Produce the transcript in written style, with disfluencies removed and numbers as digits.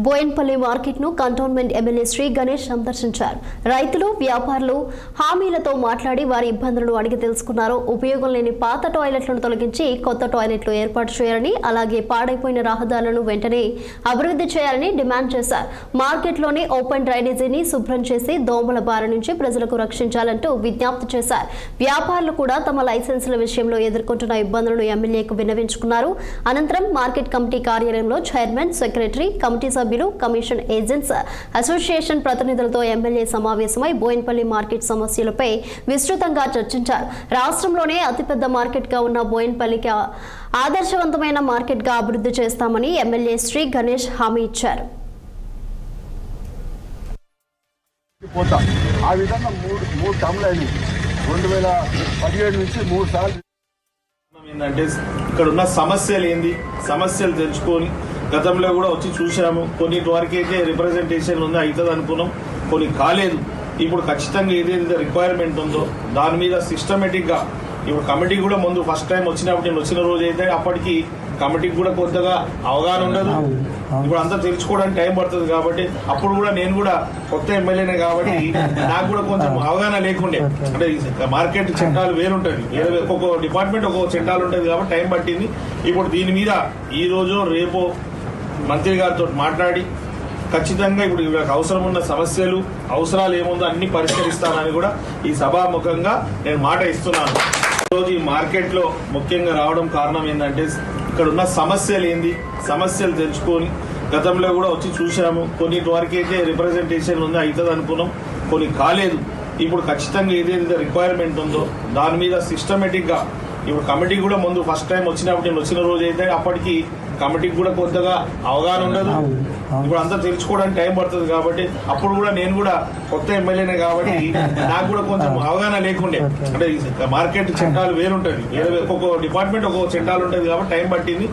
Boinpally market ను cantonment MLA Shri Ganesh సందర్శించారు. రైతులు, వ్యాపారులు హామీలతో మాట్లాడి వారి ఇబ్బందులను అడిగి తెలుసుకున్నారు. ఉపయోగం లేని పాత టాయిలెట్లను తొలగించి కొత్త టాయిలెట్లు ఏర్పాటు చేయాలని, అలాగే పాడైపోయిన రహదారులను వెంటనే అభివృద్ధి చేయాలని డిమాండ్ చేశారు. మార్కెట్లోని ఓపెన్ డ్రైనేజీని శుభ్రం చేసి దోమల బారి నుంచి ప్రజలకు రక్షించాలంటూ విజ్ఞప్తి చేశారు. వ్యాపారులు కూడా తమ లైసెన్సుల విషయంలో ఎదుర్కొంటున్న ఇబ్బందులను ఎమ్మెల్యేకు విన్నవించుకున్నారు. అనంతరం మార్కెట్ కమిటీ కార్యాలయంలో చైర్మన్, సెక్రటరీ, కమిటీ సభ్యులు, కమిషన్ ఏజెంట్స్ అసోసియేషన్ ప్రతినిధులతో ఎమ్మెల్యే సమావేశమై బోయిన్పల్లి మార్కెట్ సమస్యలపై విస్తృతంగా చర్చించారు. రాష్ట్రంలోనే అతిపెద్ద మార్కెట్ గా ఉన్న బోయిన్పల్లికి ఆదర్శవంతమైన మార్కెట్ గా అభివృద్ధి చేస్తామని ఎమ్మెల్యే శ్రీ గణేష్ హామీ ఇచ్చారు. ఆ విధంగా మూడు టర్మ్లు అయినాయి. 2017 నుంచి 3 సార్లు ఏంటంటే ఇక్కడ ఉన్న సమస్యలు ఏంది, సమస్యలు తెలుసుకొని గతంలో కూడా వచ్చి చూసాము. కొన్నిటి వరకు అయితే రిప్రజెంటేషన్ ఉంది, అవుతుంది అనుకున్నాం, కొన్ని కాలేదు. ఇప్పుడు ఖచ్చితంగా ఏదైతే రిక్వైర్మెంట్ ఉందో దాని మీద సిస్టమేటిక్ గా ఇప్పుడు కమిటీ కూడా ముందు ఫస్ట్ టైం వచ్చినప్పుడు నేను వచ్చిన రోజు అయితే అప్పటికి కమిటీకి కూడా కొద్దిగా అవగాహన ఉండదు. ఇప్పుడు అంతా తెలుసుకోవడానికి టైం పడుతుంది కాబట్టి అప్పుడు కూడా నేను కూడా కొత్త ఎమ్మెల్యేనే కాబట్టి నాకు కూడా కొంచెం అవగాహన లేకుండే. అంటే మార్కెట్ చట్టాలు వేరుంటుంది, ఒక్కొక్క డిపార్ట్మెంట్ ఒక్కొక్క చట్టాలు ఉంటుంది కాబట్టి టైం పట్టింది. ఇప్పుడు దీని మీద ఈ రోజు రేపు మంత్రి గారితో మాట్లాడి ఖచ్చితంగా ఇప్పుడు వీళ్ళకి అవసరం ఉన్న సమస్యలు, అవసరాలు ఏముందో అన్ని పరిష్కరిస్తానని కూడా ఈ సభాముఖంగా నేను మాట ఇస్తున్నాను. ఈరోజు ఈ మార్కెట్ లో ముఖ్యంగా రావడం కారణం ఏంటంటే ఇక్కడ ఉన్న సమస్యలు ఏంది, సమస్యలు తెలుసుకొని గతంలో కూడా వచ్చి చూసాము. కొన్నిటి వరకు అయితే రిప్రజెంటేషన్ ఉంది, అవుతుంది అనుకున్నాం, కొన్ని కాలేదు. ఇప్పుడు ఖచ్చితంగా ఏదైతే రిక్వైర్మెంట్ ఉందో దాని మీద సిస్టమేటిక్ గా ఇప్పుడు కమిటీ కూడా ముందు ఫస్ట్ టైం వచ్చినప్పుడు నేను వచ్చిన రోజు అయితే అప్పటికి కమిటీకి కూడా కొద్దిగా అవగాహన ఉండదు. ఇప్పుడు అంతా తెలుసుకోవడానికి టైం పడుతుంది కాబట్టి అప్పుడు కూడా నేను కూడా కొత్త ఎమ్మెల్యేనే కాబట్టి నాకు కూడా కొంచెం అవగాహన లేకుండే. అంటే మార్కెట్ చట్టాలు వేరుంటుంది, ఒక్కొక్క డిపార్ట్మెంట్ ఒక్కొక్క చట్టాలు ఉంటుంది కాబట్టి టైం పట్టింది.